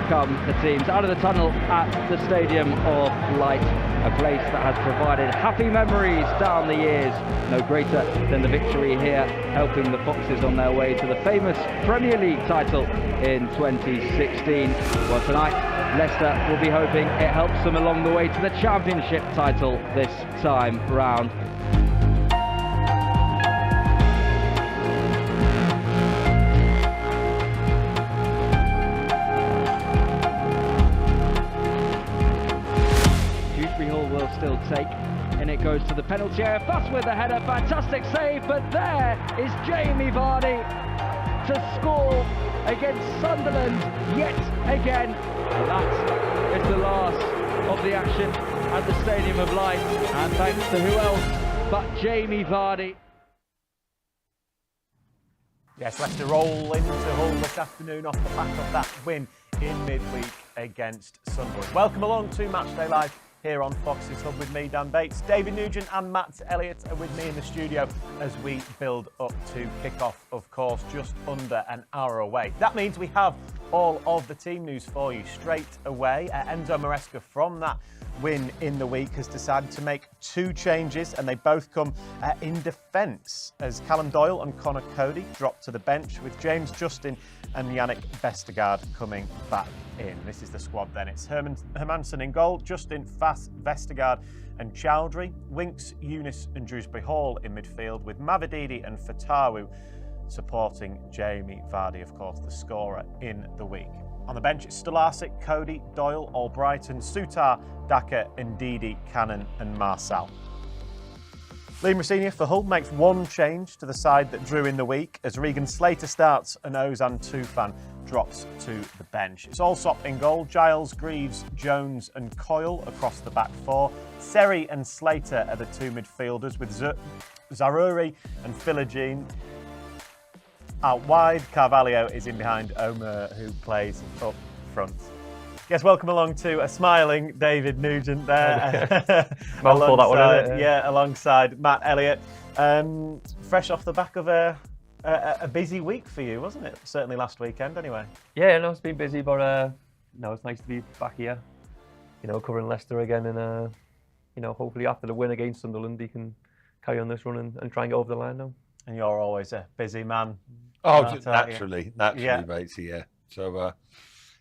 come the teams out of the tunnel at the Stadium of Light, a place that has provided happy memories down the years. No greater than the victory here, helping the Foxes on their way to the famous Premier League title in 2016. Well, tonight, Leicester will be hoping it helps them along the way to the Championship title this time round. Will still take, and it goes to the penalty area. Fuss with the header, fantastic save, but there is Jamie Vardy to score against Sunderland yet again. That is the last of the action at the Stadium of Light, and thanks to who else but Jamie Vardy. Yes, Leicester roll into Hull this afternoon off the back of that win in midweek against Sunderland. Welcome along to Matchday Live here on Foxes Hub with me, Dan Bates. David Nugent and Matt Elliott are with me in the studio as we build up to kick-off, of course, just under an hour away. That means we have all of the team news for you straight away. Enzo Maresca, from that win in the week, has decided to make two changes, and they both come in defence, as Callum Doyle and Connor Cody drop to the bench, with James Justin and Yannick Vestergaard coming back in. This is the squad then. It's Hermansen in goal, Justin, Fass, Vestergaard and Chowdhury, Winks, Eunice and Dewsbury Hall in midfield, with Mavididi and Fatawu supporting Jamie Vardy, of course, the scorer in the week. On the bench, it's Stolarczyk, Cody, Doyle, Albrighton, Sutar, Daka, Ndidi, Cannon and Marcel. Liam Rosenior for Hull makes one change to the side that drew in the week, as Regan Slater starts and Ozan Tufan drops to the bench. It's Allsop in goal, Giles, Greaves, Jones and Coyle across the back four. Seri and Slater are the two midfielders, with Zaruri and Philogene out wide. Carvalho is in behind Omer, who plays up front. Yes, welcome along to a smiling David Nugent there. Mouthful that one, isn't it? Yeah, alongside Matt Elliott. Fresh off the back of a busy week for you, wasn't it? Certainly last weekend, anyway. Yeah, no, it's been busy, but no, it's nice to be back here. You know, covering Leicester again, and you know, hopefully after the win against Sunderland, he can carry on this run and try and get over the line now. And you're always a busy man. Oh, naturally, Yeah. Batesy, yeah. So,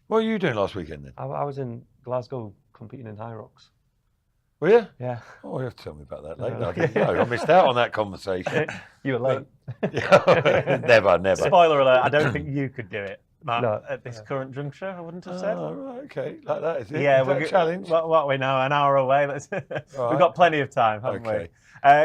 what were you doing last weekend then? I was in Glasgow competing in high rocks. Were you? Yeah. Oh, you have to tell me about that later. I didn't know. I missed out on that conversation. You were late. Never. Spoiler alert, I don't think you could do it, Matt, No. at this current juncture, I wouldn't have said. Oh, right, okay. Like that, is it? Yeah, Is that a challenge. What we know, an hour away. We've got plenty of time, haven't Okay. we?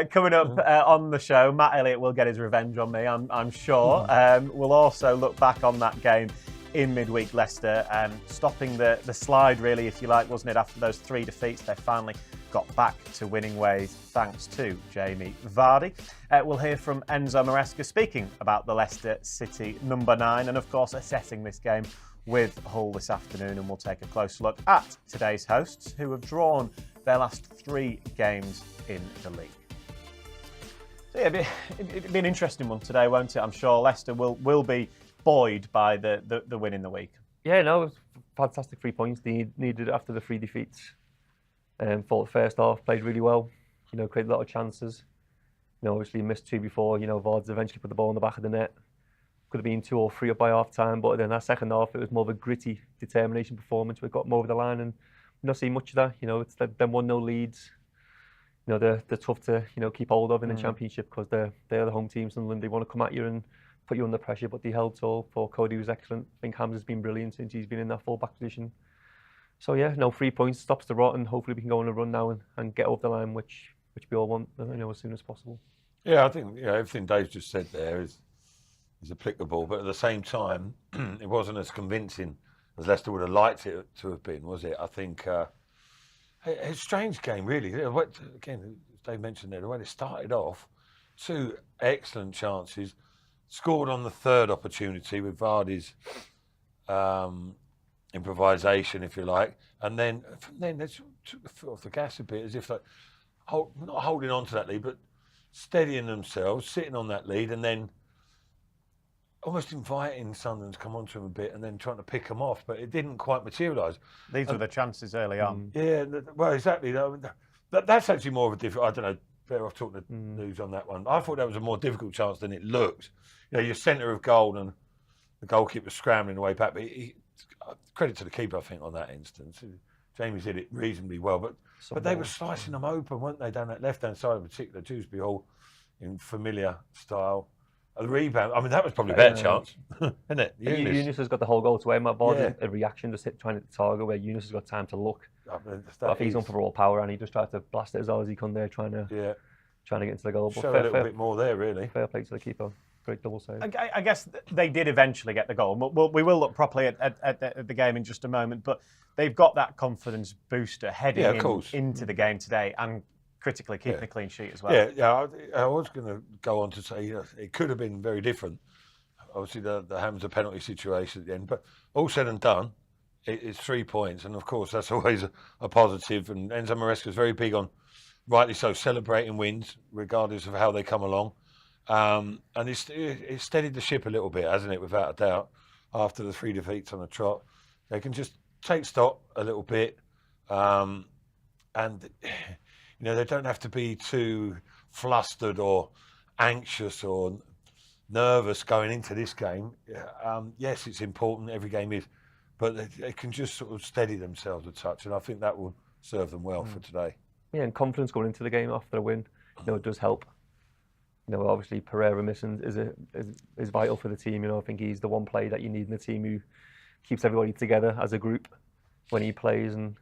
Coming up on the show, Matt Elliott will get his revenge on me, I'm sure. We'll also look back on that game in midweek Leicester, stopping the slide, really, if you like, wasn't it? After those three defeats, they finally got back to winning ways thanks to Jamie Vardy. We'll hear from Enzo Maresca speaking about the Leicester City number 9, and of course assessing this game with Hull this afternoon, and we'll take a close look at today's hosts, who have drawn their last 3 games in the league. So yeah, it'll be an interesting one today, won't it? I'm sure Leicester will be buoyed by the win in the week. Yeah, no, it was fantastic 3 points. They needed it after the 3 defeats. Fought the first half, played really well. You know, created a lot of chances. You know, obviously missed 2 before. You know, Vards eventually put the ball in the back of the net. Could have been 2 or 3 up by half time, but then that second half, it was more of a gritty determination performance. We got more over the line, and we're not seeing much of that. You know, it's them 1-0 leads. You know, they're tough to keep hold of in the Championship, because they're the home team. Sunderland, they want to come at you and put you under pressure, but they held tall. For Cody was excellent. I think Hamza's been brilliant since he's been in that full back position. So yeah, no, 3 points stops the rot, and hopefully we can go on a run now and get over the line, which we all want, you know, as soon as possible. Yeah, I think everything Dave just said there is applicable, but at the same time, it wasn't as convincing as Leicester would have liked it to have been, was it? I think it's a strange game, really. Again, as Dave mentioned there, the way they started off, 2 excellent chances, scored on the 3rd opportunity with Vardy's improvisation, if you like, and then they took the foot off the gas a bit, as if like not holding on to that lead, but steadying themselves, sitting on that lead, and then almost inviting Sunderland to come onto him a bit and then trying to pick them off, but it didn't quite materialise. These were the chances early on. Yeah, well, exactly. That's actually more of a difficult. I don't know. Better off talking to News on that one. I thought that was a more difficult chance than it looked. You know, your centre of goal and the goalkeeper scrambling the way back. But credit to the keeper, I think, on that instance. Jamie did it reasonably well, but they were slicing them open, weren't they, down that left-hand side in particular. Dewsbury Hall in familiar style. A rebound. I mean, that was probably a better chance, isn't it? Eunice has got the whole goal to aim at. Vardy, a reaction just trying to hit the target where Eunice has got time to look. I think he's on for all power and he just tried to blast it as hard as he can there, trying to get into the goal. But show a little bit more there, really. Fair play to the keeper. Great double save. I guess they did eventually get the goal. We will look properly at the game in just a moment, but they've got that confidence booster heading into the game today and critically keeping a clean sheet as well. I was going to go on to say it could have been very different. Obviously, the Hamza penalty situation at the end, but all said and done, it's 3 points, and of course that's always a positive. And Enzo Maresca is very big on, rightly so, celebrating wins regardless of how they come along. And it's steadied the ship a little bit, hasn't it? Without a doubt. After the 3 defeats on the trot, they can just take stock a little bit, and they don't have to be too flustered or anxious or nervous going into this game. Yes, it's important. Every game is. But they can just sort of steady themselves a touch, and I think that will serve them well for today. Yeah, and confidence going into the game after a win, it does help. Obviously Pereira missing is vital for the team. I think he's the one player that you need in the team who keeps everybody together as a group when he plays. And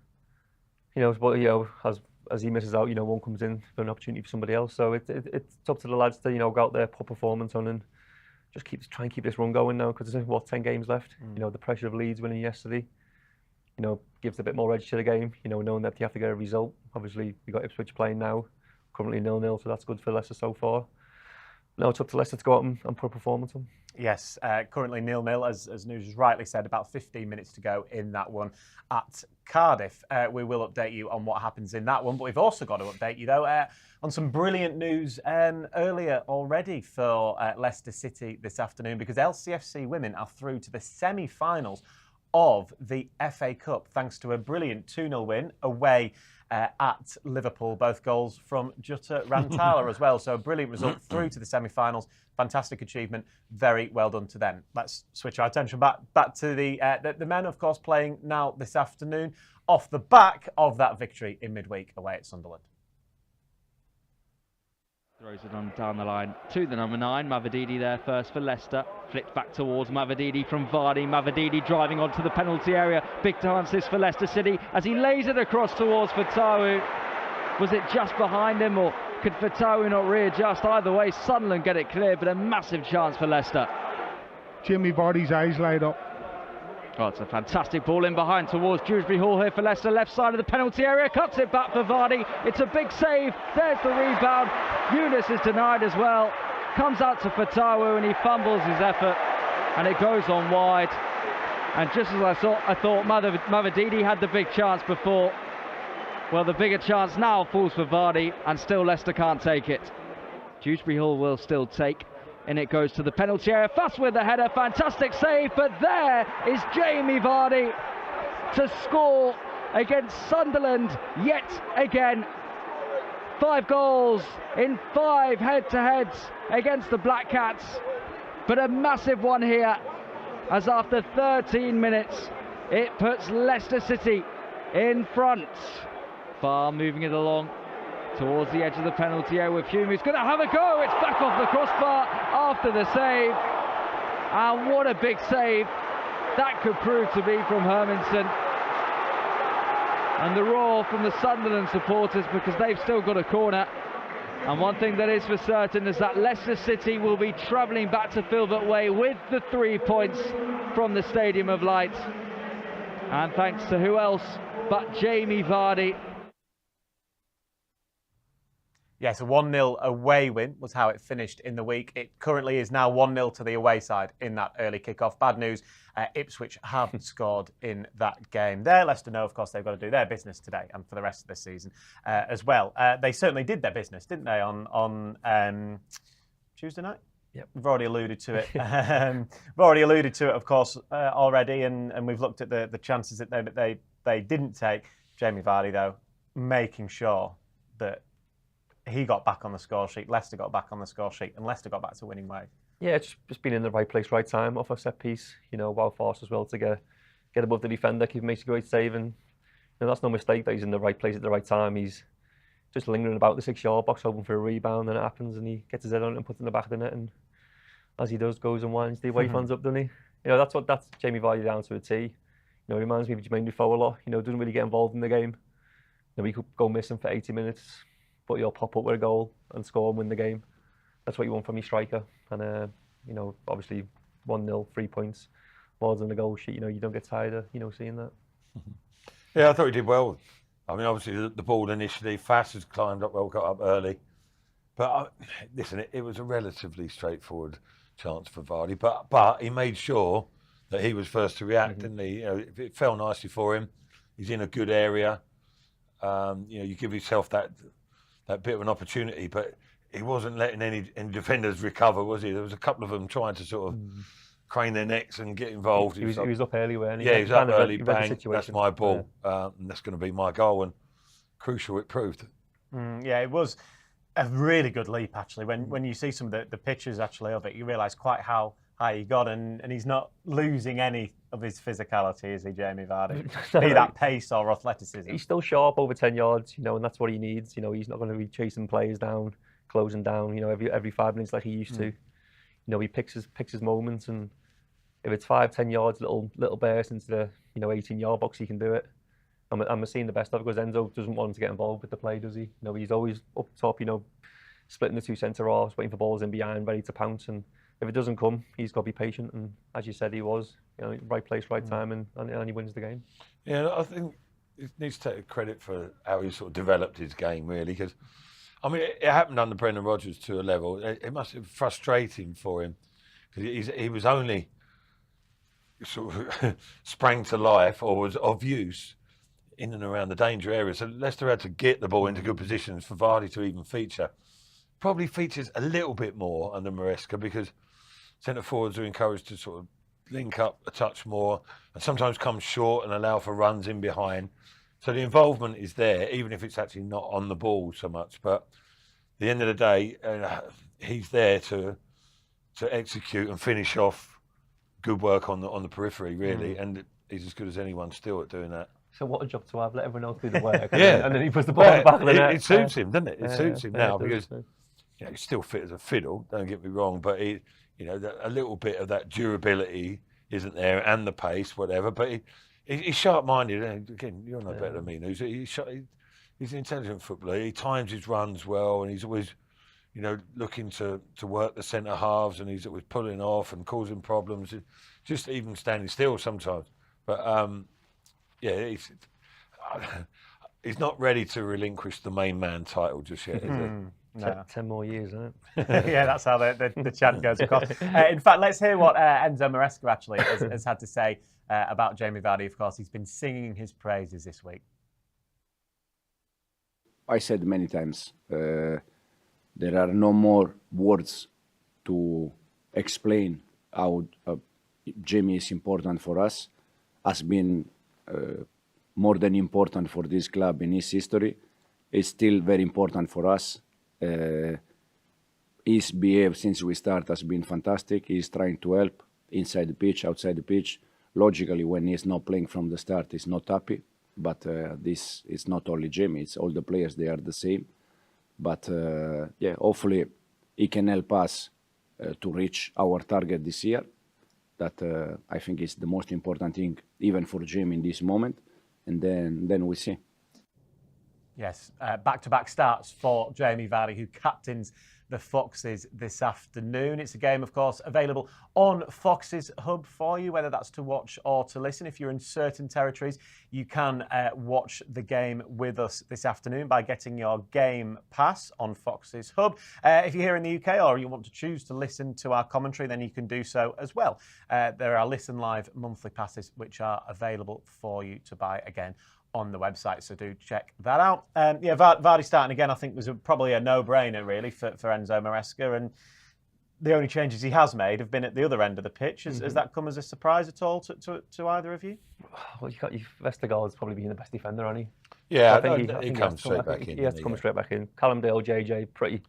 as he misses out, one comes in for an opportunity for somebody else. So it's up to the lads to go out there, put performance on, and just try and keep this run going now, because there's 10 games left. The pressure of Leeds winning yesterday, gives a bit more edge to the game. Knowing that you have to get a result. Obviously, we got Ipswich playing now, currently 0-0, so that's good for Leicester so far. Now it's up to Leicester to go out and put a performance on. Yes, currently 0-0, as News has rightly said, about 15 minutes to go in that one at Cardiff. We will update you on what happens in that one, but we've also got to update you, though, on some brilliant news earlier already for Leicester City this afternoon, because LCFC women are through to the semi-finals of the FA Cup, thanks to a brilliant 2-0 win away at Liverpool, both goals from Jutta Rantala as well. So a brilliant result through to the semi-finals. Fantastic achievement. Very well done to them. Let's switch our attention back to the men, of course, playing now this afternoon off the back of that victory in midweek away at Sunderland. Throws it on down the line to the number 9, Mavididi there first for Leicester. Flicked back towards Mavididi from Vardy. Mavididi driving onto the penalty area. Big chances for Leicester City as he lays it across towards Fatawu. Was it just behind him, or could Fatawu not readjust? Either way, Sunderland get it clear, but a massive chance for Leicester. Jimmy Vardy's eyes light up. Oh, it's a fantastic ball in behind towards Dewsbury Hall here for Leicester. Left side of the penalty area, cuts it back for Vardy. It's a big save. There's the rebound. Eunice is denied as well. Comes out to Fatawu and he fumbles his effort, and it goes on wide. And just as I thought Mavididi had the big chance before. Well, the bigger chance now falls for Vardy, and still Leicester can't take it. Dewsbury Hall will still take. And it goes to the penalty area. Fuss with the header, fantastic save, but there is Jamie Vardy to score against Sunderland yet again. 5 goals in 5 head-to-heads against the Black Cats, but a massive one here, as after 13 minutes it puts Leicester City in front. Far moving it along towards the edge of the penalty area with Hume, who's going to have a go. It's back off the crossbar after the save. And what a big save that could prove to be from Hermansen. And the roar from the Sunderland supporters, because they've still got a corner. And one thing that is for certain is that Leicester City will be travelling back to Filbert Way with the 3 points from the Stadium of Light. And thanks to who else but Jamie Vardy. Yes, a 1-0 away win was how it finished in the week. It currently is now 1-0 to the away side in that early kickoff. Bad news, Ipswich haven't scored in that game. There, Leicester know, of course, they've got to do their business today and for the rest of the season as well. They certainly did their business, didn't they, on Tuesday night? Yep. We've already alluded to it. We've already alluded to it, of course, already, and we've looked at the chances that they didn't take. Jamie Vardy, though, making sure that he got back on the score sheet, Leicester got back on the score sheet, and Leicester got back to winning ways. Yeah, just being in the right place, right time, off a set piece. Well forced as well to get above the defender. He makes a great save, and that's no mistake that he's in the right place at the right time. He's just lingering about the 6-yard box, hoping for a rebound, and it happens, and he gets his head on it and puts it in the back of the net. And as he does, goes and winds the away fans up, doesn't he? That's Jamie Vardy down to a T. He reminds me of Jermaine Defoe a lot. Doesn't really get involved in the game. He could go missing for 80 minutes, but he'll pop up with a goal and score and win the game. That's what you want from your striker. And obviously 1-0, 3 points, more than the goal sheet. You don't get tired of seeing that. Yeah, I thought he did well. I mean, obviously the ball initially, Fass has climbed up well, got up early. But listen, it was a relatively straightforward chance for Vardy. But he made sure that he was first to react, didn't he? It fell nicely for him. He's in a good area. You give yourself that bit of an opportunity, but he wasn't letting any defenders recover, was he? There was a couple of them trying to sort of crane their necks and get involved. He was up early, weren't he? Yeah, he was up early, bang, bang, that's my ball, and that's going to be my goal, and crucial it proved. Yeah, it was a really good leap, actually. When you see some of the pictures, actually, of it, you realise quite how high he got, and he's not losing any of his physicality, is he, Jamie Vardy? Be that pace or athleticism. He's still sharp over 10 yards, and that's what he needs. He's not going to be chasing players down, closing down, every 5 minutes like he used to. He picks his moments, and if it's 5-10 yards, little burst into the 18-yard box, he can do it. I'm seeing the best of it because Enzo doesn't want him to get involved with the play, does he? He's always up top, splitting the two centre halves, waiting for balls in behind, ready to pounce. And if it doesn't come, he's got to be patient. And as you said, he was, right place, right time, and he wins the game. Yeah, I think he needs to take credit for how he sort of developed his game, really, because I mean, it happened under Brendan Rodgers to a level. It must have been frustrating for him because he was only sort of sprang to life or was of use in and around the danger area. So Leicester had to get the ball into good positions for Vardy to even feature. Probably features a little bit more under Maresca because centre forwards are encouraged to sort of link up a touch more and sometimes come short and allow for runs in behind. So the involvement is there, even if it's actually not on the ball so much. But at the end of the day, he's there to execute and finish off good work on the periphery, really. And he's as good as anyone still at doing that. So what a job to have, let everyone else do the work. Yeah. And then he puts the ball in the back of the net. It suits him, doesn't it? It suits him now because because he's still fit as a fiddle, don't get me wrong, but a little bit of that durability isn't there and the pace, whatever. But he's sharp-minded. And again, you're no better than me, News. He's an intelligent footballer. He times his runs well, and he's always, looking to work the centre halves, and he's always pulling off and causing problems, just even standing still sometimes. But he's not ready to relinquish the main man title just yet, is he? No. 10 more years, isn't it? Yeah, that's how the chant goes across. In fact, let's hear what Enzo Maresca actually has had to say about Jamie Vardy. Of course, he's been singing his praises this week. I said many times, there are no more words to explain how Jamie is important for us, has been more than important for this club in his history. It's still very important for us. His behavior since we start has been fantastic. He's trying to help inside the pitch, outside the pitch. Logically, when he's not playing from the start, he's not happy. But this is not only Jamie, it's all the players, they are the same. But hopefully he can help us to reach our target this year. That I think is the most important thing, even for Jamie in this moment. And then we see. Yes, back-to-back starts for Jamie Vardy, who captains the Foxes this afternoon. It's a game, of course, available on Foxes Hub for you, whether that's to watch or to listen. If you're in certain territories, you can watch the game with us this afternoon by getting your Game Pass on Foxes Hub. If you're here in the UK or you want to choose to listen to our commentary, then you can do so as well. There are Listen Live monthly passes which are available for you to buy again on the website, so do check that out. Vardy starting again, I think, was probably a no-brainer, really, for Enzo Maresca. And the only changes he has made have been at the other end of the pitch. Has that come as a surprise at all to either of you? Well, Vestergaard's probably been the best defender, hasn't he? Yeah, I think he comes straight back in. He has to come straight back in. Callum Dale, JJ, pretty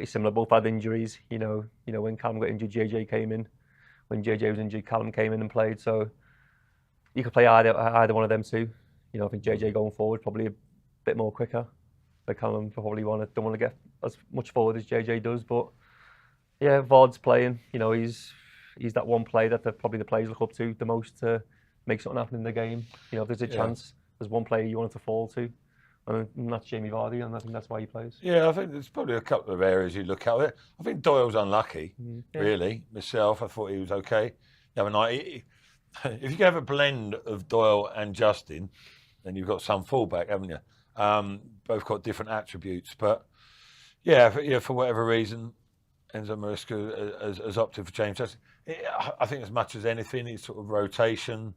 similar. Both had injuries. You know, when Callum got injured, JJ came in. When JJ was injured, Callum came in and played. So you could play either one of them two. You know, I think JJ going forward probably a bit more quicker. But Callum probably don't want to get as much forward as JJ does. But yeah, Vard's playing. You know, he's that one play that probably the players look up to the most to make something happen in the game. You know, if there's a chance, there's one player you want it to fall to, and that's Jamie Vardy, and I think that's why he plays. Yeah, I think there's probably a couple of areas you look at. I think Doyle's unlucky, really. Myself, I thought he was okay the other night. If you can have a blend of Doyle and Justin, then you've got some fullback, haven't you? Both got different attributes, but for whatever reason, Enzo Maresca has opted for James Justin. I think as much as anything, it's sort of rotation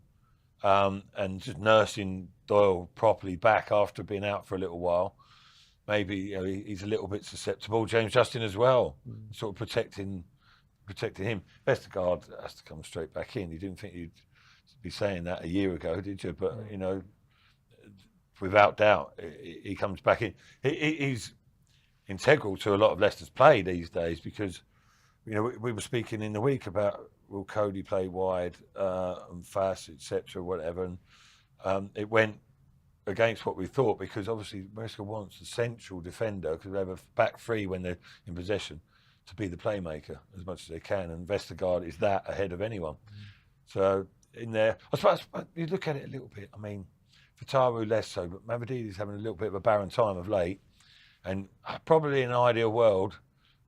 and just nursing Doyle properly back after being out for a little while. Maybe he's a little bit susceptible. James Justin as well, sort of protecting him. Vestergaard has to come straight back in. You didn't think you'd be saying that a year ago, did you? But without doubt, he comes back in. He's integral to a lot of Leicester's play these days because we were speaking in the week about will Cody play wide and fast, etc., whatever, and it went against what we thought because obviously Maresca wants the central defender because they have a back three when they're in possession to be the playmaker as much as they can, and Vestergaard is that ahead of anyone. So in there, I suppose you look at it a little bit. I mean, Fatawu less so, but Mavridi's having a little bit of a barren time of late, and probably in an ideal world,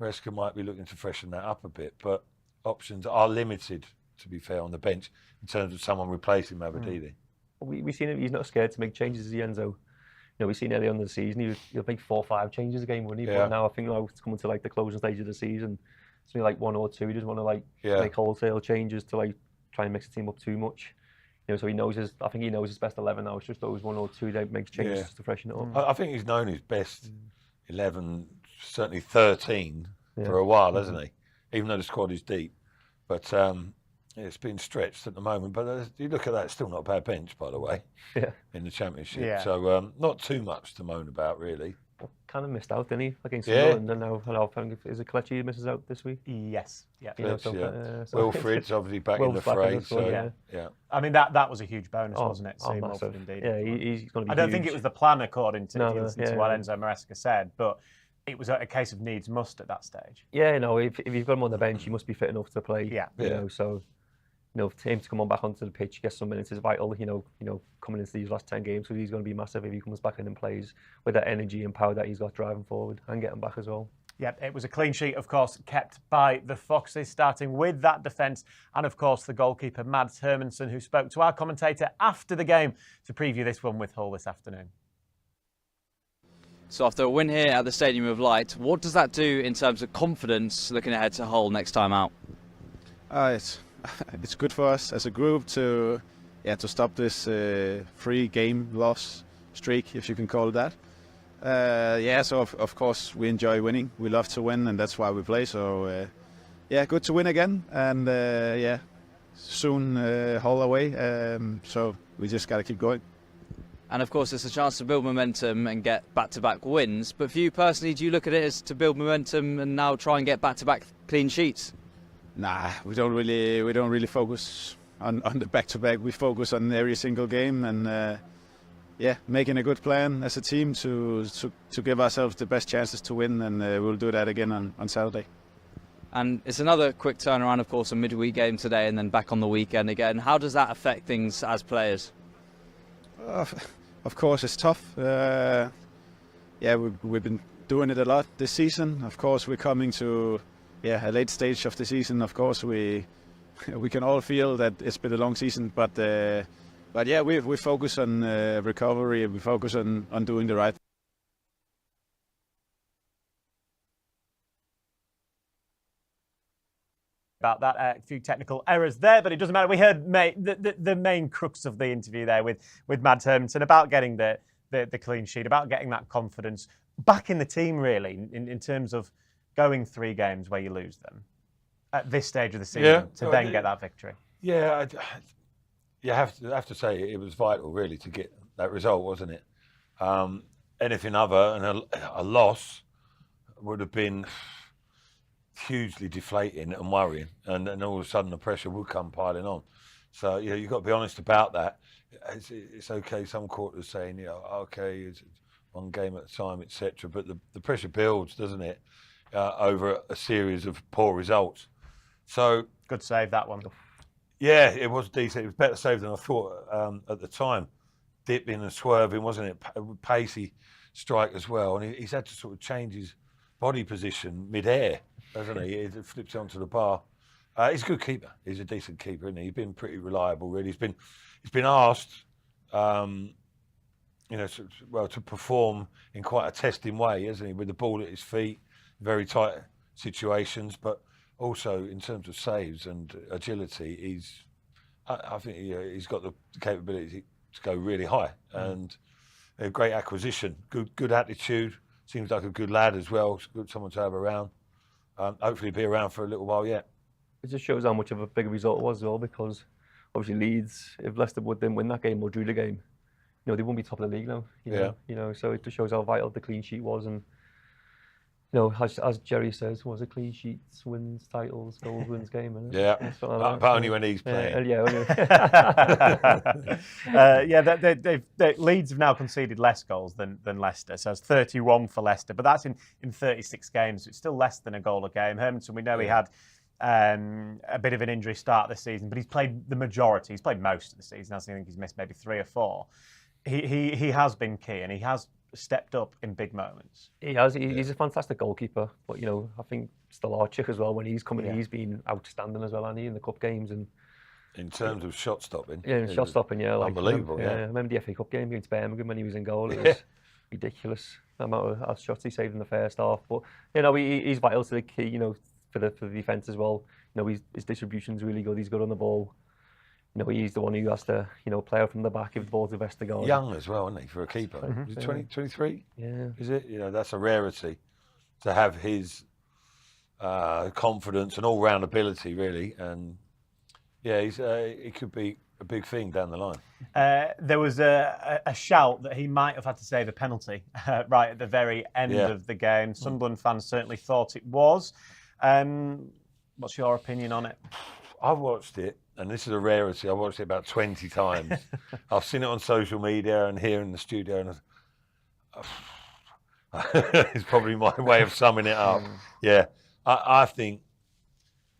Maresca might be looking to freshen that up a bit, but options are limited, to be fair, on the bench in terms of someone replacing Mavridini. We've seen him, he's not scared to make changes, is he, Enzo? We've seen early on in the season, he'll make 4 or 5 changes a game, wouldn't he? But now I think it's coming to the closing stage of the season, something like 1 or 2. He doesn't want to make wholesale changes to try and mix the team up too much. So he knows I think he knows his best 11 now. It's just those 1 or 2 that makes changes just to freshen it up. I think he's known his best 11, certainly 13 for a while, hasn't he? Even though the squad is deep. But it's been stretched at the moment. But you look at that, it's still not a bad bench, by the way, in the Championship. Yeah. So not too much to moan about, really. Kind of missed out, didn't he, against Sunderland? And now, is it Kelechi who misses out this week? Yes. Yeah. Wilfried's obviously back in the fray. Yeah. I mean, that was a huge bonus, wasn't it? Massive. Indeed. Yeah, he's going to be I don't think it was the plan, according to what yeah. Enzo Maresca said, but it was a case of needs must at that stage. Yeah, if you've got him on the bench, you must be fit enough to play. Yeah. So for him to come on back onto the pitch, get some minutes is vital. Coming into these last 10 games, so he's going to be massive if he comes back in and plays with that energy and power that he's got driving forward and getting back as well. Yeah, it was a clean sheet, of course, kept by the Foxes, starting with that defence and, of course, the goalkeeper, Mads Hermansen, who spoke to our commentator after the game to preview this one with Hull this afternoon. So after a win here at the Stadium of Light, what does that do in terms of confidence looking ahead to Hull next time out? It's good for us as a group to stop this 3-game loss streak, if you can call it that. So of course we enjoy winning. We love to win, and that's why we play. So good to win again, and soon Hull away. So we just got to keep going. And of course, it's a chance to build momentum and get back-to-back wins. But for you personally, do you look at it as to build momentum and now try and get back-to-back clean sheets? Nah, we don't really focus on the back-to-back. We focus on every single game and making a good plan as a team to give ourselves the best chances to win, and we'll do that again on Saturday. And it's another quick turnaround, of course, a midweek game today and then back on the weekend again. How does that affect things as players? Of course, it's tough. We've been doing it a lot this season. Of course, we're coming to a late stage of the season. Of course, we can all feel that it's been a long season, but we focus on recovery. We focus on doing the right thing. About that, a few technical errors there, but it doesn't matter. We heard the main crux of the interview there with Mads Hermansen about getting the clean sheet, about getting that confidence back in the team, really, in terms of going 3 games where you lose them. at this stage of the season to then get that victory. Yeah, you have to say it was vital really to get that result, wasn't it? Anything other than a loss would have been hugely deflating and worrying, and all of a sudden the pressure would come piling on. So you've got to be honest about that. It's okay. Some quarters saying, okay, it's one game at a time, etc. But the pressure builds, doesn't it, over a series of poor results. So good save, that one. Yeah, it was decent. It was better save than I thought at the time. Dipping and swerving, wasn't it? Pacey strike as well, and he's had to sort of change his body position mid-air, hasn't he? He flips onto the bar. He's a good keeper. He's a decent keeper, isn't he? He's been pretty reliable, really. He's been asked, to perform in quite a testing way, hasn't he? With the ball at his feet, very tight situations, but also in terms of saves and agility, I think he's got the capability to go really high, and a great acquisition. Good attitude. Seems like a good lad as well. It's good someone to have around. Hopefully be around for a little while yet. It just shows how much of a big result it was as well, because obviously Leeds, if Leicester didn't win that game or drew the game, they wouldn't be top of the league now. So it just shows how vital the clean sheet was, and as Jerry says, was it clean sheets wins titles, goals wins game, isn't it? Yeah, but only when he's playing. Leeds have now conceded less goals than Leicester, so it's 30 wrong for Leicester, but that's in 36 games. So it's still less than a goal a game. Hermanson, we know he had a bit of an injury start this season, but he's played the majority. He's played most of the season. I think he's missed maybe 3 or 4. He has been key, and he has stepped up in big moments. He has. He's a fantastic goalkeeper, but I think Stolarczyk as well, when he's coming, he's been outstanding as well, hasn't he, in the cup games and in terms of shot stopping. Yeah, shot stopping. Yeah, unbelievable. I remember the FA Cup game against Birmingham when he was in goal. It was ridiculous the amount of shots he saved in the first half. But he's vital to the key. For the defence as well. His distribution's really good. He's good on the ball. He's the one who has to, play out from the back if the ball's to Vestergaard. Young as well, isn't he, for a keeper? Mm-hmm. Is he 23? Yeah. Is it? That's a rarity to have his confidence and all-round ability, really. And he could be a big thing down the line. There was a shout that he might have had to save a penalty right at the very end of the game. Sunderland fans certainly thought it was. What's your opinion on it? I've watched it, and this is a rarity. I've watched it about 20 times. I've seen it on social media and here in the studio, and it's probably my way of summing it up. Yeah, I think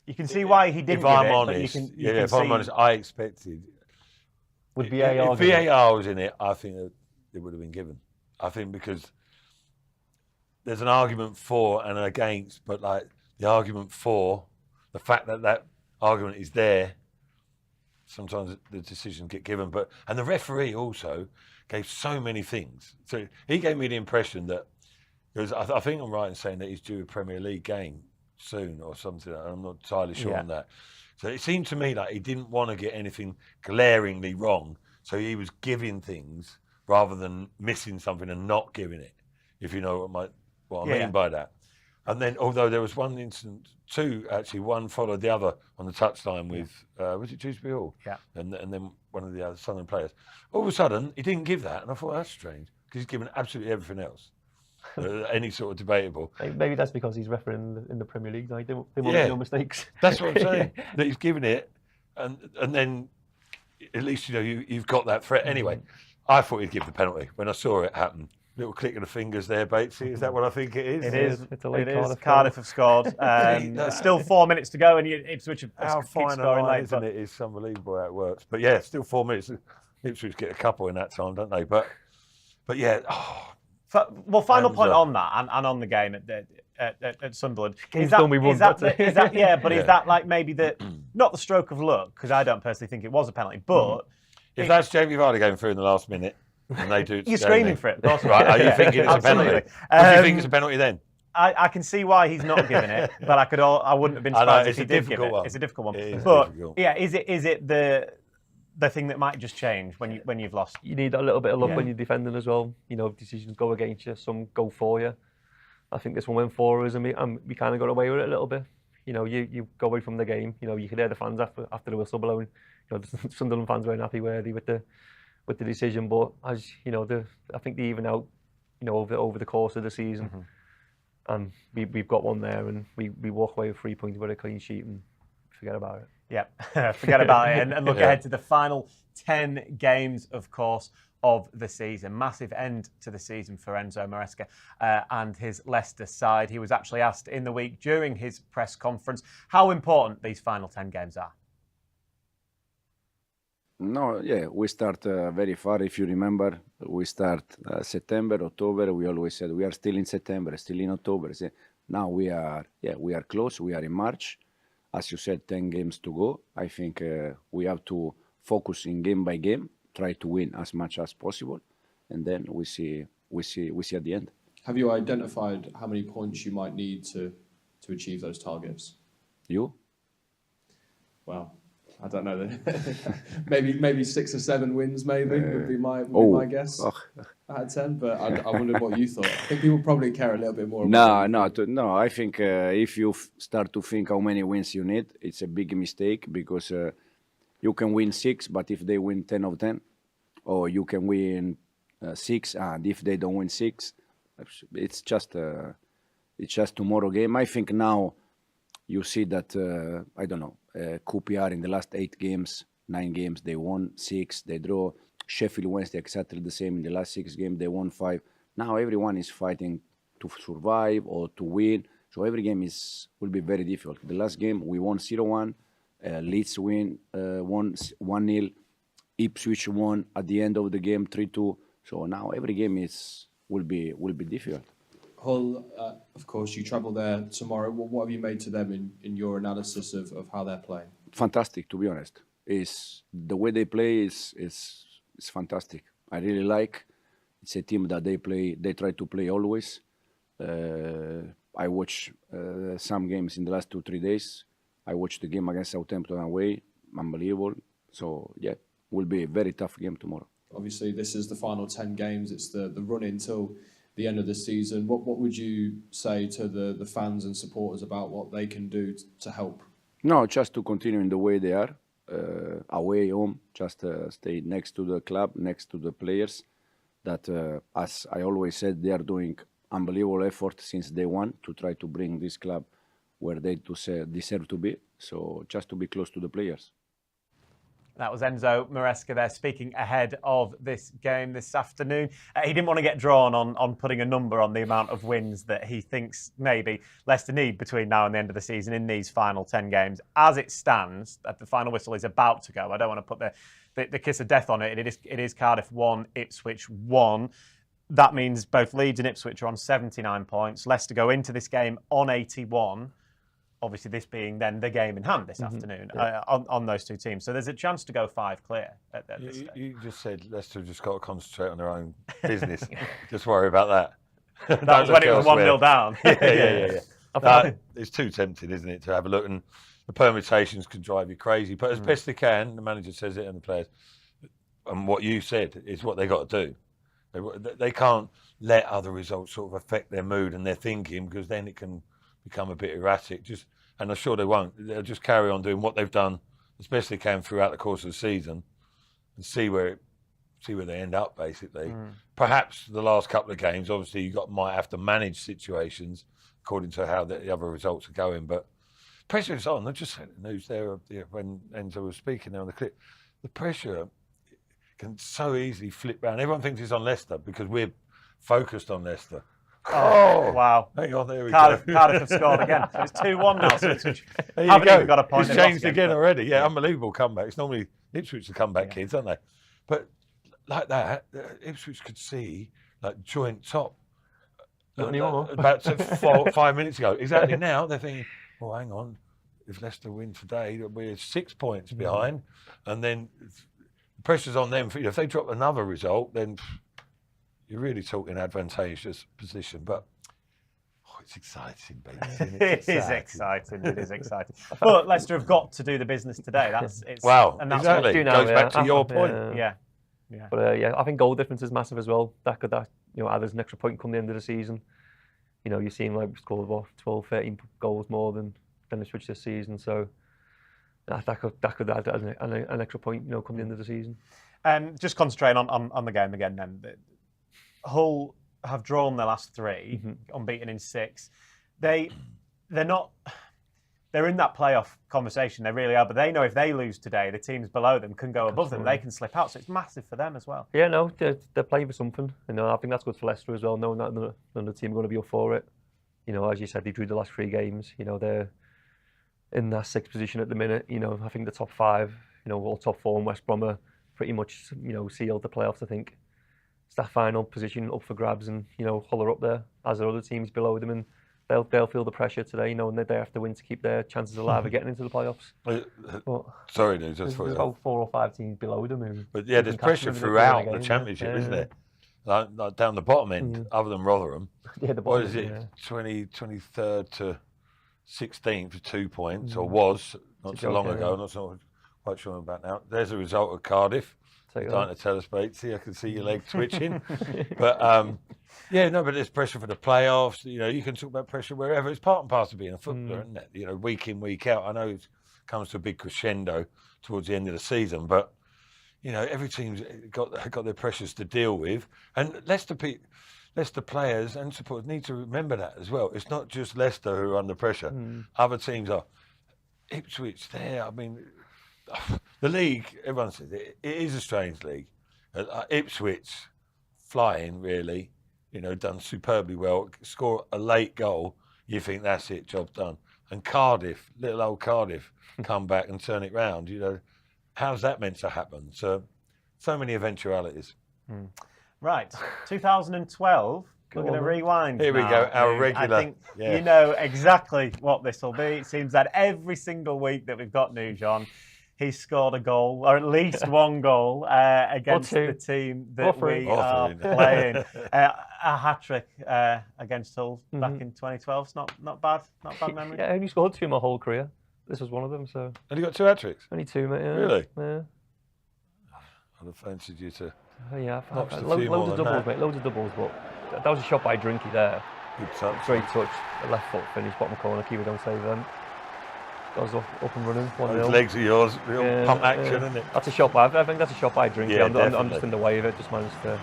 you can see why he didn't. If I'm honest, I'm honest, I expected with VAR. If VAR was in it, I think it would have been given. I think because there's an argument for and against, but the argument for, the fact that argument is there, sometimes the decisions get given. And the referee also gave so many things. So he gave me the impression that, because I think I'm right in saying that he's due a Premier League game soon or something. I'm not entirely sure on that. So it seemed to me like he didn't want to get anything glaringly wrong. So he was giving things rather than missing something and not giving it, if you know what I mean by that. And then, although there was one incident, one followed the other on the touchline with, was it Dewsbury Hall? Yeah. And then one of the other Southern players. All of a sudden, he didn't give that, and I thought, that's strange, because he's given absolutely everything else. Any sort of debatable. Maybe that's because he's refereeing in the Premier League. They won't make no mistakes. That's what I'm saying. That he's given it, and then at least you've got that threat. Anyway, I thought he'd give the penalty when I saw it happen. Little click of the fingers there, Batesy. Is that what I think it is? It is. It's a late Cardiff. Cardiff have scored. There's still 4 minutes to go, and Ipswich have how fine a line, isn't it? It's unbelievable how it works. But yeah, still 4 minutes. Ipswich get a couple in that time, don't they? But yeah. Final point on that and on the game at Sunderland. Is that maybe not the stroke of luck? Because I don't personally think it was a penalty, but if that's Jamie Vardy going through in the last minute. And they do. You're screaming for it, of course. Right? Are you thinking it's a penalty? Do you think it's a penalty then? I can see why he's not giving it, but I wouldn't have been surprised if he did give it. It's a difficult one. Difficult. Yeah, is it the thing that might just change when you've lost? You need a little bit of luck when you're defending as well. Decisions go against you, some go for you. I think this one went for us, and we kind of got away with it a little bit. you know, you go away from the game. You know, you could hear the fans after the whistle blowing. You know, the Sunderland fans weren't happy, were they, with the decision? But as you know, I think they even out, you know, over the course of the season. And we've got one there, and we walk away with 3 points with a clean sheet and forget about it. Yeah, forget about it and look ahead to the final 10 games, of course, of the season. Massive end to the season for Enzo Maresca and his Leicester side. He was actually asked in the week during his press conference how important these final 10 games are. No, yeah, we start very far. If you remember, we start September, October. We always said we are still in September, still in October. Now we are close. We are in March. As you said, 10 games to go. I think we have to focus in game by game, try to win as much as possible, and then we see at the end. Have you identified how many points you might need to achieve those targets? You? Well, I don't know. maybe 6 or 7 wins, would be my guess. I had 10, but I wondered what you thought. I think people probably care a little bit more. No. I think if you start to think how many wins you need, it's a big mistake, because you can win 6, but if they win 10 of 10, or you can win 6, and if they don't win 6, it's just tomorrow game. I think now you see that I don't know. QPR in the last 8 games, 9 games, they won 6, they draw. Sheffield Wednesday exactly the same. In the last 6 games, they won 5. Now everyone is fighting to survive or to win. So every game will be very difficult. The last game, we won 0-1. Leeds won 1-0. Ipswich won at the end of the game 3-2. So now every game will be difficult. Hull, of course, you travel there tomorrow. What have you made to them in your analysis of how they're playing? Fantastic, to be honest. The way they play is fantastic. I really like. It's a team that they try to play always. I watch some games in the last 2-3 days. I watched the game against Southampton away. Unbelievable. So yeah, will be a very tough game tomorrow. Obviously, this is the final 10 games. It's the run until the end of the season. What would you say to the fans and supporters about what they can do to help? No, just to continue in the way they are, away, home, just stay next to the club, next to the players. That, as I always said, they are doing unbelievable effort since day one to try to bring this club where they deserve to be. So just to be close to the players. That was Enzo Maresca there speaking ahead of this game this afternoon. He didn't want to get drawn on putting a number on the amount of wins that he thinks maybe Leicester need between now and the end of the season in these final 10 games. As it stands, the final whistle is about to go. I don't want to put the kiss of death on it. It is Cardiff 1, Ipswich 1. That means both Leeds and Ipswich are on 79 points. Leicester go into this game on 81. Obviously, this being then the game in hand this afternoon on those 2 teams. So there's a chance to go 5 clear at this stage. You just said Leicester have just got to concentrate on their own business. Just worry about that. That was when it was 1-0 down. Yeah. It's too tempting, isn't it, to have a look, and the permutations can drive you crazy. But as best they can, the manager says it and the players, and what you said is what they got to do. They can't let other results sort of affect their mood and their thinking, because then it can become a bit erratic. And I'm sure they won't. They'll just carry on doing what they've done as best they can throughout the course of the season, and see where they end up, basically. Perhaps the last couple of games, obviously, might have to manage situations according to how the other results are going. But pressure is on. I just said the news there when Enzo was speaking there on the clip. The pressure can so easily flip round. Everyone thinks it's on Leicester because we're focused on Leicester. Oh, wow. Hang on, there we go. Cardiff have scored again. So it's 2-1 now. So Ipswich haven't even got a point. It's changed again already. Yeah, unbelievable comeback. It's normally Ipswich the comeback kids, aren't they? But like that, Ipswich could see like joint top. Not anymore. About 5 minutes ago. Exactly now, they're thinking, well, hang on. If Leicester win today, we're 6 points behind. And then the pressure's on them. If they drop another result, then you're really talking advantageous position. But it's exciting, baby. It is exciting. But Leicester have got to do the business today. Wow, and that's exactly. what Goes back to your point. Yeah. But I think goal difference is massive as well. That could add us an extra point come the end of the season. You're seeing like we scored 12, 13 goals more than than Ipswich this season. So that could add an extra point, come the end of the season. Just concentrating on the game again then. Hull have drawn their last 3, unbeaten in 6. They're in that playoff conversation, they really are, but they know if they lose today, the teams below them can go above them, they can slip out, so it's massive for them as well. Yeah, no, they're playing for something. I think that's good for Leicester as well, knowing that none of the team are going to be up for it. As you said, they drew the last 3 games. They're in that 6th position at the minute. I think the top 5, all top 4 and West Brom are pretty much, sealed the playoffs, I think. It's that final position up for grabs, and, Hull are up there, as are other teams below them, and they'll feel the pressure today, knowing that they have to win to keep their chances alive of getting into the playoffs. Sorry, no, just there's about 4 or 5 teams below them. But yeah, there's pressure throughout the Championship, isn't there? Like down the bottom end, other than Rotherham. What is it? 23rd to 16th for 2 points, or was not so long ago. Not so quite sure about now. There's a result of Cardiff. Starting to tell us, Batesy. I can see your leg twitching. But but there's pressure for the playoffs. You can talk about pressure wherever. It's part and parcel of being a footballer, isn't it? Week in, week out. I know it comes to a big crescendo towards the end of the season, but every team's got their pressures to deal with, and Leicester players and supporters need to remember that as well. It's not just Leicester who are under pressure. Other teams are. Ipswich, there. I mean, the league. Everyone says it is a strange league. Ipswich, flying really. Done superbly well. Score a late goal, you think that's it, job done. And Cardiff, little old Cardiff, come back and turn it round. How's that meant to happen? So many eventualities. Right, 2012. We're going to rewind. Here we go, our regular. I think you know exactly what this will be. It seems that every single week that we've got Nuge on, he's scored a goal, or at least one goal, against the team that we are playing. A hat-trick against Hull back in 2012. It's not bad memory. Yeah, I only scored 2 my whole career. This was one of them, so... And you got 2 hat-tricks? Only 2, mate, yeah. Really? Yeah. I'd have fancied you to... Yeah, loads of doubles, mate, loads of doubles, but that was a shot by Drinky there. Good touch. Great touch, a left foot finish, bottom corner, keeper don't save them. That was up and running, 1-0. Those legs are yours, real pump action, isn't it? That's a shot by, I think that's a shot by Drinky. Yeah, I'm just in the way of it, just managed to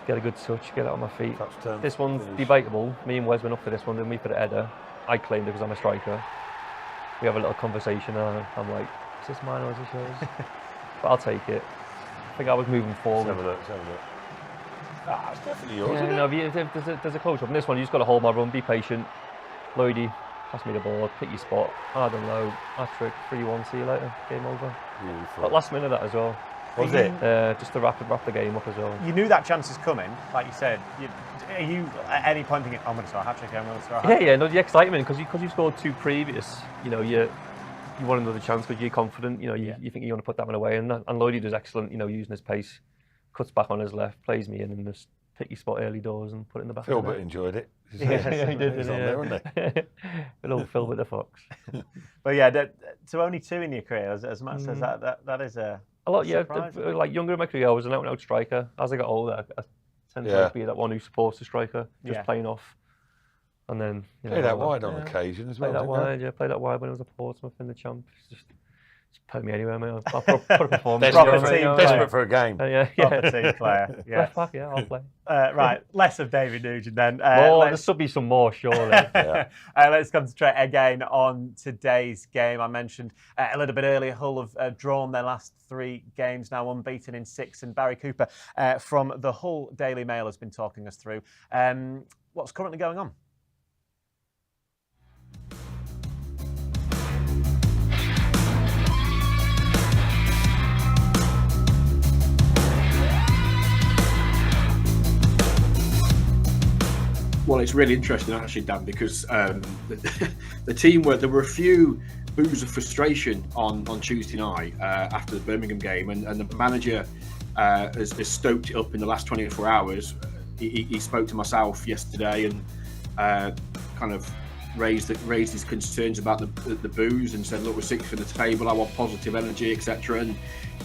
get a good touch, get it on my feet. This one's debatable. Me and Wes went up for this one, then we for the header. I claimed it because I'm a striker. We have a little conversation, and I'm like, is this mine or is this yours? But I'll take it. I think I was moving forward. Let's have a look. It's definitely yours, isn't it? There's a close up. And this one, you just got to hold my run, be patient. Lloydie, pass me the ball, pick your spot, hard and low, hat-trick, 3-1, see you later, game over. Beautiful. But last minute of that as well. Was it? Just to wrap the game up as well. You knew that chance was coming, like you said. Are you at any point thinking, I'm going to score a hat-trick, I'm going to score a hat-trick? Yeah, no, the excitement, because you scored 2 previous, you want another chance because you're confident, you think you want to put that one away. And Lloydie does excellent, using his pace, cuts back on his left, plays me in and just pick your spot early doors and put it in the back. Philbert enjoyed it. He did. He's on there, wasn't he? Little Philbert the Fox. But yeah, to only 2 in your career, as Matt says, that is a lot. surprise. Yeah, like younger in my career, I was an out-and-out striker. As I got older, I tend to be that one who supports the striker, just playing off. And then play that wide on occasion as well. Play that wide when I was at Portsmouth in the champ. Just play me anywhere, mate. I'll put a performance. Desperate for a game. Proper team player. Yeah. I'll play. Right, less of David Nugent then. There should be some more, surely. Let's concentrate again on today's game. I mentioned a little bit earlier, Hull have drawn their last 3 games, now unbeaten in 6. And Barry Cooper from the Hull Daily Mail has been talking us through what's currently going on. Well, it's really interesting actually, Dan, because the team there were a few boos of frustration on Tuesday night after the Birmingham game, and the manager has stoked it up in the last 24 hours. He spoke to myself yesterday and kind of raised his concerns about the boos and said, look, we're 6th in the table, I want positive energy, etc. And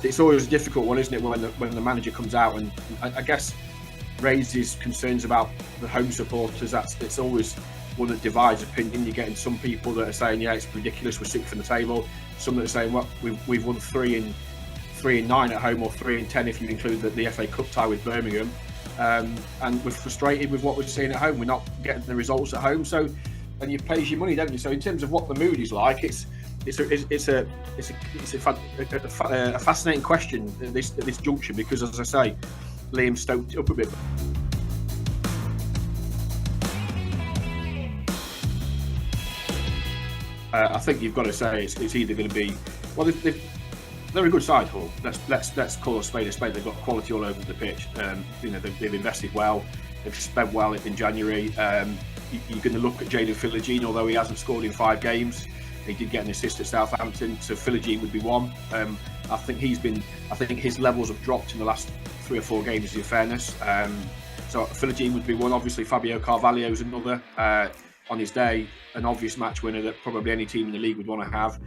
it's always a difficult one, isn't it, when the manager comes out and I guess raised his concerns about the home supporters. It's always one that divides opinion. You're getting some people that are saying, yeah, it's ridiculous, we're 6th in the table. Some that are saying, well, we've won 3 in 9 at home, or 3 in 10 if you include the FA Cup tie with Birmingham. And we're frustrated with what we're seeing at home. We're not getting the results at home. So, and you pay your money, don't you? So in terms of what the mood is like, it's a fascinating question at this juncture, because, as I say, Liam stoked it up a bit. I think you've got to say it's either going to be, well, they're a good side, Hull. Let's call a spade a spade. They've got quality all over the pitch. They've invested well. They've spent well in January. You're going to look at Jayden Philogene, although he hasn't scored in 5 games. He did get an assist at Southampton, so Philogene would be one. I think his levels have dropped in the last 3 or 4 games, in fairness. So Philogene would be one. Obviously, Fabio Carvalho is another. On his day, an obvious match winner that probably any team in the league would want to have.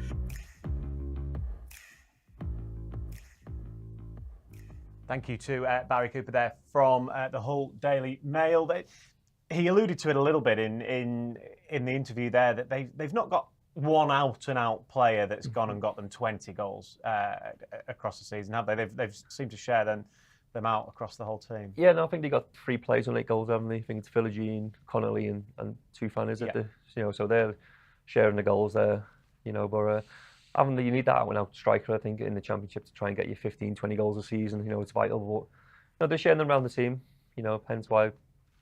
Thank you to Barry Cooper there from the Hull Daily Mail. He alluded to it a little bit in the interview there, that they've not got one out-and-out player that's gone and got them 20 goals across the season, have they? They've seemed to share them out across the whole team. Yeah, no, I think they got 3 players on 8 goals, haven't they? I think it's Philogene, Connolly, and Tufan, is it? Yeah. So they're sharing the goals there, but you need that out-and-out striker, I think, in the Championship to try and get you 15, 20 goals a season. It's vital. But they're sharing them around the team. Hence why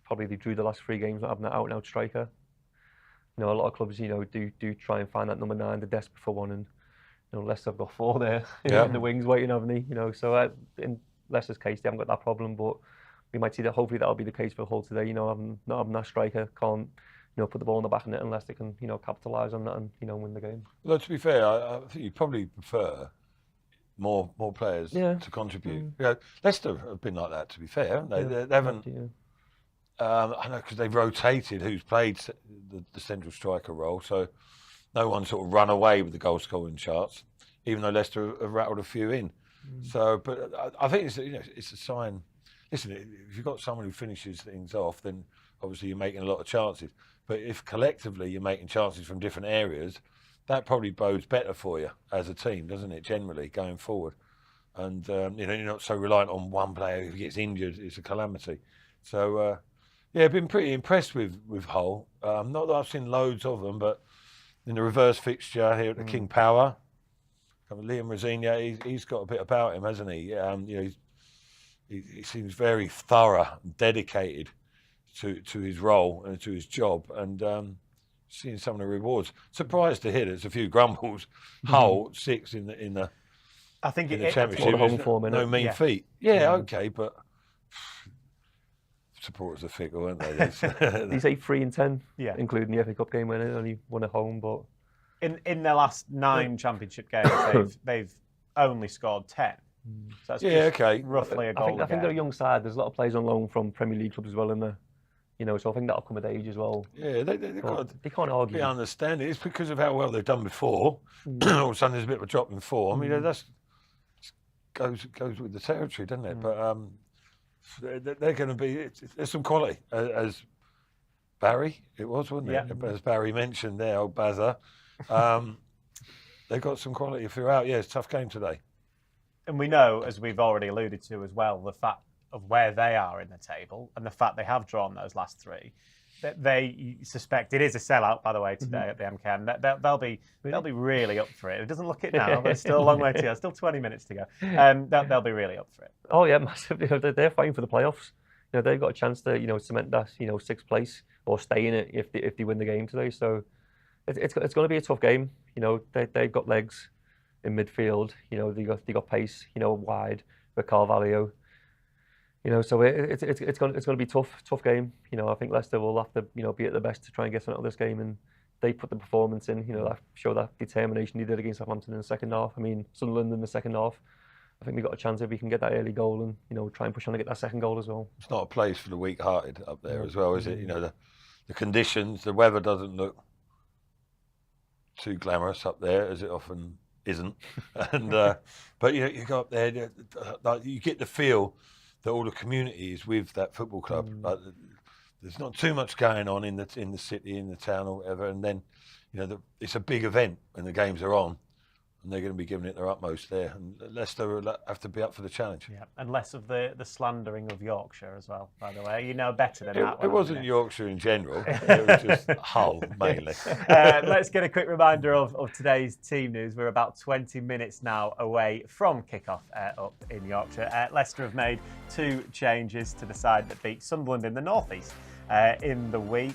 probably they drew the last 3 games not having that out-and-out striker. A lot of clubs, do try and find that number 9. They're desperate for one, and Leicester have got 4 there in the wings waiting, haven't they? So in Leicester's case, they haven't got that problem, but we might see that. Hopefully, that'll be the case for Hull today. Not having that striker can't, put the ball in the back of it unless they can, capitalise on that and win the game. Well, to be fair, I think you probably prefer more players to contribute. Leicester have been like that. To be fair, haven't they? They haven't. I know, because they've rotated who's played the central striker role, so no one sort of run away with the goal scoring charts, even though Leicester have rattled a few in. So, but I think it's a sign. Listen, if you've got someone who finishes things off, then obviously you're making a lot of chances. But if collectively you're making chances from different areas, that probably bodes better for you as a team, doesn't it? Generally going forward, and you're not so reliant on one player. If he gets injured, it's a calamity. So, I've been pretty impressed with Hull. Not that I've seen loads of them, but in the reverse fixture here at the King Power, Liam Rosenior, he's got a bit about him, hasn't he? He seems very thorough and dedicated to his role and to his job, and seeing some of the rewards. Surprised to hear there's a few grumbles. Hull 6th in the I think in the Championship. Home form, no mean feat. Yeah, okay, but supporters are fickle, aren't they? These 8 3 and 10, including the FA Cup game when they only won at home, but. In their last 9 Championship games, they've only scored 10. So that's roughly a goal. I think they're a young side. There's a lot of players on loan from Premier League clubs as well in there. So I think that'll come with age as well. Yeah, they can't argue. They understand it. It's because of how well they've done before. All of a sudden, there's a bit of a drop in form. That goes with the territory, doesn't it? But they're going to be. There's some quality, as Barry it was, wasn't it? As Barry mentioned there, old Bazza. They've got some quality throughout. Yeah, it's a tough game today. And we know, as we've already alluded to as well, the fact of where they are in the table and the fact they have drawn those last 3, that they suspect it is a sellout, by the way, today at the MCAN. They'll be really up for it. It doesn't look it now. There's still a long way to go. Still 20 minutes to go. They'll be really up for it. Oh yeah, massively. They're fighting for the playoffs. They've got a chance to cement that 6th place or stay in it if they win the game today. So it's going to be a tough game. They've got legs in midfield. They got pace. Wide with Carvalho. So it's going to be tough game. I think Leicester will have to be at their best to try and get something out of this game, and they put the performance in. Show that determination they did against Southampton in the second half. Sunderland in the second half. I think we got a chance if we can get that early goal and try and push on to get that second goal as well. It's not a place for the weak-hearted up there as well, is it? The conditions, the weather doesn't look too glamorous up there, as it often isn't. And but you go up there, you get the feel that all the community is with that football club. Like there's not too much going on in the city, in the town, or whatever. And then, it's a big event when the games are on, and they're going to be giving it their utmost there. And Leicester will have to be up for the challenge. Yeah, and less of the slandering of Yorkshire as well, by the way. You know better than that. It wasn't Yorkshire in general. It was just Hull, mainly. Let's get a quick reminder of today's team news. We're about 20 minutes now away from kick-off up in Yorkshire. Leicester have made 2 changes to the side that beat Sunderland in the North East in the week.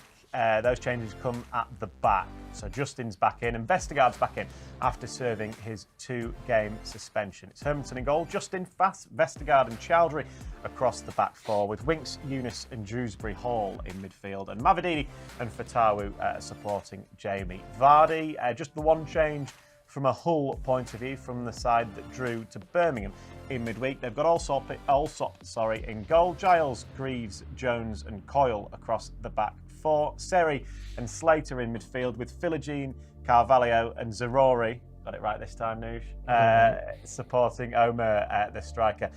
Those changes come at the back. So Justin's back in and Vestergaard's back in after serving his 2-game suspension. It's Hermanson in goal, Justin, Fass, Vestergaard and Chowdhury across the back 4, with Winks, Eunice and Dewsbury Hall in midfield, and Mavididi and Fatawu supporting Jamie. Vardy, just the one change from a Hull point of view from the side that drew to Birmingham in midweek. They've got Allsop in goal, Giles, Greaves, Jones and Coyle across the back 4, Seri and Slater in midfield, with Philogene, Carvalho and Zarori, got it right this time, Nuge, supporting Omer, the striker,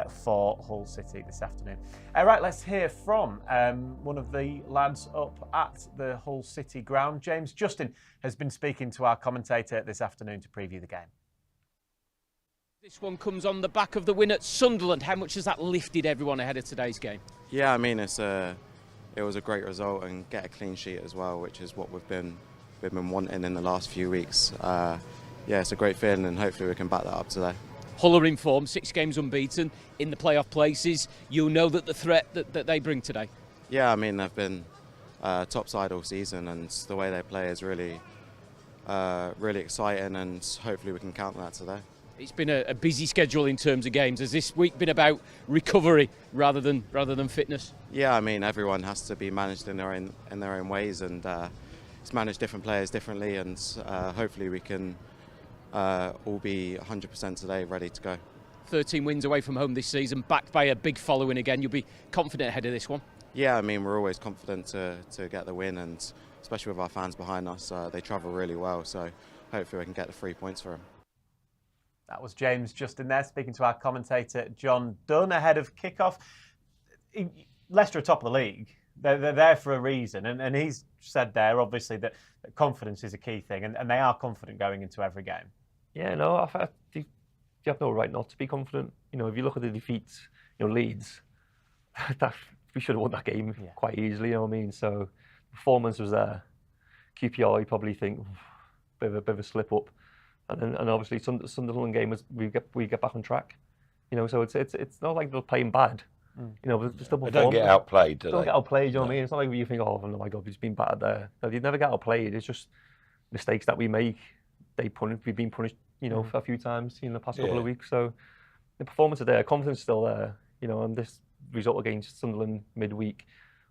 for Hull City this afternoon. Right, let's hear from one of the lads up at the Hull City ground. James Justin has been speaking to our commentator this afternoon to preview the game. This one comes on the back of the win at Sunderland. How much has that lifted everyone ahead of today's game? Yeah, I mean, it was a great result, and get a clean sheet as well, which is what we've been wanting in the last few weeks. Yeah, it's a great feeling, and hopefully we can back that up today. Hull are in form, 6 games unbeaten in the playoff places. You'll know that the threat that they bring today. Yeah, I mean, they've been top side all season, and the way they play is really exciting, and hopefully we can counter that today. It's been a busy schedule in terms of games. Has this week been about recovery rather than fitness? Yeah, I mean, everyone has to be managed in their own ways, and it's managed different players differently, and hopefully we can all be 100% today, ready to go. 13 wins away from home this season, backed by a big following again. You'll be confident ahead of this one? Yeah, I mean, we're always confident to get the win, and especially with our fans behind us, they travel really well, so hopefully we can get the 3 points for them. That was James Justin there, speaking to our commentator John Dunn ahead of kick-off. Leicester are top of the league. They're there for a reason, and he's said there, obviously, that confidence is a key thing, and they are confident going into every game. Yeah, no, I think you have no right not to be confident. If you look at the defeats, Leeds, we should have won that game quite easily, you know what I mean? So, performance was there. QPR, you probably think, bit of a slip up. And obviously Sunderland game was we get back on track, So it's not like they're playing bad, But just double. They don't get outplayed, do they? Don't get outplayed. You know what I mean? It's not like you think, oh my God, we've been battered there. No, they never get outplayed. It's just mistakes that we make. We've been punished, a few times in the past couple of weeks. So the performance is there, confidence is still there, And this result against Sunderland midweek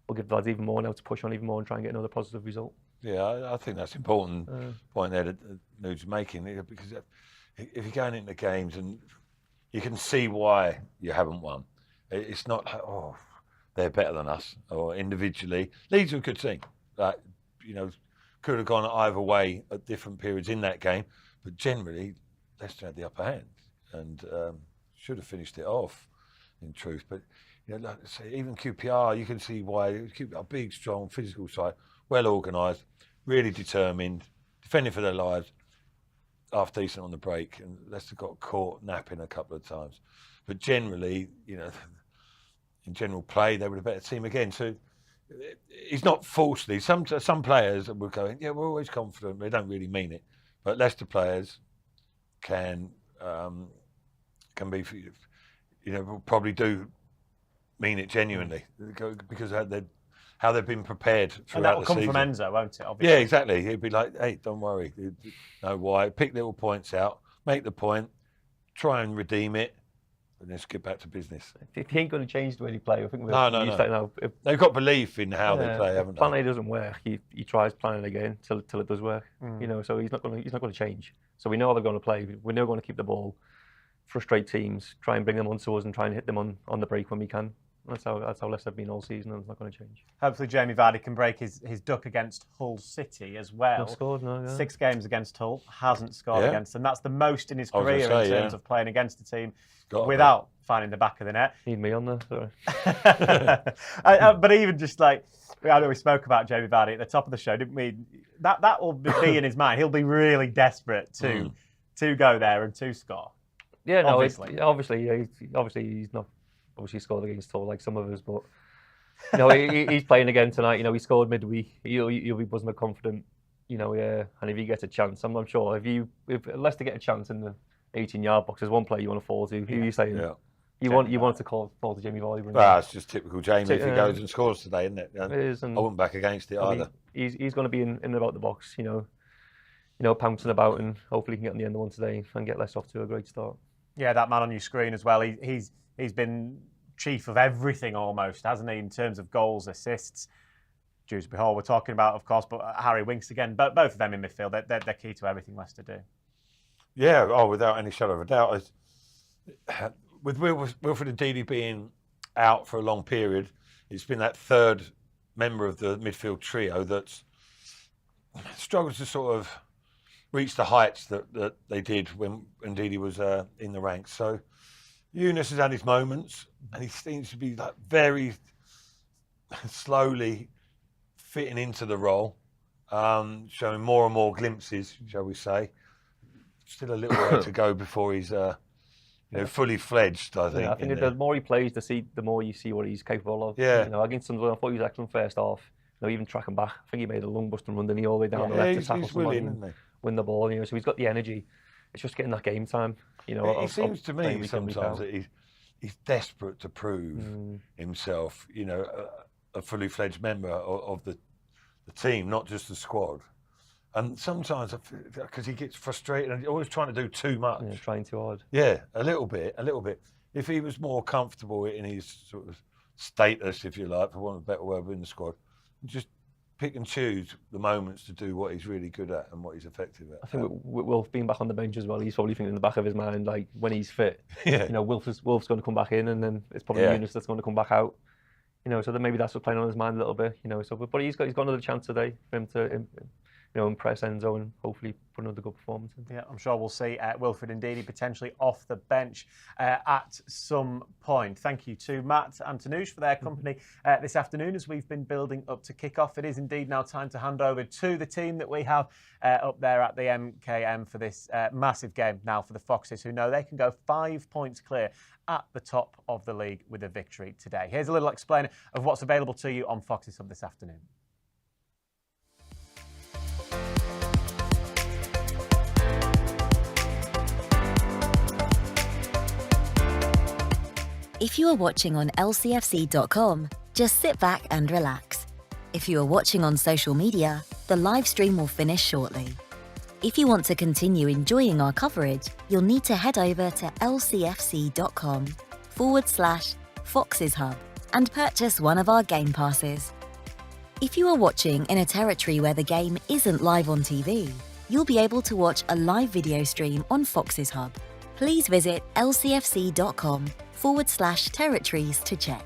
will give lads even more now to push on even more and try and get another positive result. Yeah, I think that's an important point there that Nude's making, because if you're going into games and you can see why you haven't won, it's not like, oh, they're better than us, or individually. Leeds were a good team, could have gone either way at different periods in that game, but generally Leicester had the upper hand and should have finished it off, in truth. But like I say, even QPR, you can see why. QPR, big, strong, physical side, well organised, really determined, defending for their lives, half decent on the break, and Leicester got caught napping a couple of times. But generally, in general play, they were a better team again. So it's not falsely. Some players will go, yeah, we're always confident. They don't really mean it. But Leicester players can be, probably do mean it genuinely, because how they've been prepared throughout the season. And that'll come from Enzo, won't it? Obviously. Yeah, exactly. He'd be like, hey, don't worry. Know why. Pick little points out, make the point, try and redeem it, and then get back to business. He ain't going to change the way they play. I think no. They've got belief in how they play, haven't they? Plan A doesn't work. He tries planning again till it does work. So he's not going to change. So we know how they're going to play. We know we're going to keep the ball, frustrate teams, try and bring them onto us, and try and hit them on the break when we can. That's how Leicester have been all season, and it's not going to change. Hopefully Jamie Vardy can break his duck against Hull City as well. Not scored, no, yeah. 6 games against Hull, hasn't scored against them. That's the most in his career in terms of playing against a team without finding the back of the net. Need me on there, sorry. But even just like, I know we spoke about Jamie Vardy at the top of the show, didn't we? That will be in his mind. He'll be really desperate to go there and to score. Yeah, no, obviously he's not scored against Hull like some of us, but you know, he's playing again tonight. You know, he scored midweek. He'll be buzzing with confident. You know, yeah. And if he gets a chance, I'm sure if Leicester get a chance in the 18-yard box, there's one player you want to fall to. Who are you saying? Yeah. You want to fall to Jamie Vardy. Well, it's just typical Jamie if he goes and scores today, isn't it? It is, and I wasn't back against it either. He's going to be in and about the box, you know, pouncing about, and hopefully he can get on the end of one today and get Leicester off to a great start. Yeah, that man on your screen as well. He's been chief of everything almost, hasn't he, in terms of goals, assists. Dewsbury Hall we're talking about, of course, but Harry Winks again. But both of them in midfield, they're key to everything Leicester do. Yeah, without any shadow of a doubt. With Wilfred Ndidi being out for a long period, it's been that third member of the midfield trio that's struggled to sort of reach the heights that they did when Ndidi was in the ranks. So Yunus has had his moments, and he seems to be like very slowly fitting into the role, showing more and more glimpses, shall we say. Still a little way to go before he's fully fledged, I think. Yeah, I think the more he plays, the more you see what he's capable of. Yeah. You know, against Sunderland, I thought he was excellent first half. You know, even tracking back, I think he made a lung busting run, didn't he, all the way down the left to tackle somebody and win the ball. You know, so he's got the energy. It's just getting that game time. You know, it seems to me sometimes that he's desperate to prove himself. You know, a fully fledged member of the team, not just the squad. And sometimes, because he gets frustrated and he's always trying to do too much. Yeah, trying too hard. Yeah, a little bit. If he was more comfortable in his sort of status, if you like, for want of a better word, in the squad, just pick and choose the moments to do what he's really good at and what he's effective at. I think with Wilf being back on the bench as well, he's probably thinking in the back of his mind, like, when he's fit, you know, Wilf's going to come back in, and then it's probably Yunus that's going to come back out. You know, so then maybe that's what's playing on his mind a little bit. You know, so but he's got another chance today for him to impress Enzo and hopefully put another good performance in. Yeah, I'm sure we'll see Wilfred Ndidi potentially off the bench at some point. Thank you to Matt and Tanush for their company this afternoon as we've been building up to kick-off. It is indeed now time to hand over to the team that we have up there at the MKM for this massive game now for the Foxes, who know they can go 5 points clear at the top of the league with a victory today. Here's a little explainer of what's available to you on Foxes Hub this afternoon. If you are watching on lcfc.com, just sit back and relax. If you are watching on social media, the live stream will finish shortly. If you want to continue enjoying our coverage, you'll need to head over to lcfc.com/Foxes Hub and purchase one of our game passes. If you are watching in a territory where the game isn't live on TV, you'll be able to watch a live video stream on Foxes Hub. Please visit lcfc.com/territories to check.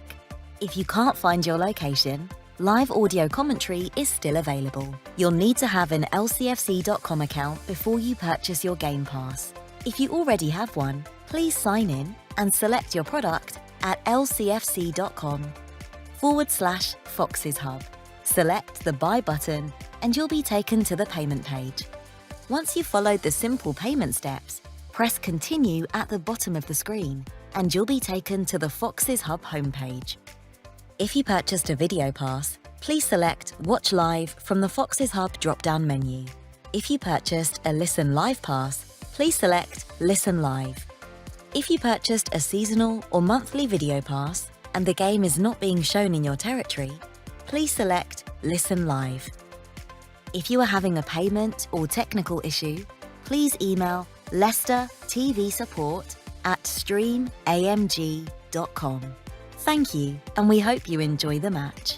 If you can't find your location, live audio commentary is still available. You'll need to have an lcfc.com account before you purchase your Game Pass. If you already have one, please sign in and select your product at lcfc.com/Foxes Hub. Select the Buy button and you'll be taken to the payment page. Once you've followed the simple payment steps, press Continue at the bottom of the screen and you'll be taken to the Foxes Hub homepage. If you purchased a video pass, please select Watch Live from the Foxes Hub drop-down menu. If you purchased a Listen Live pass, please select Listen Live. If you purchased a seasonal or monthly video pass and the game is not being shown in your territory, please select Listen Live. If you are having a payment or technical issue, please email Leicester TV Support at streamamg.com. Thank you, and we hope you enjoy the match.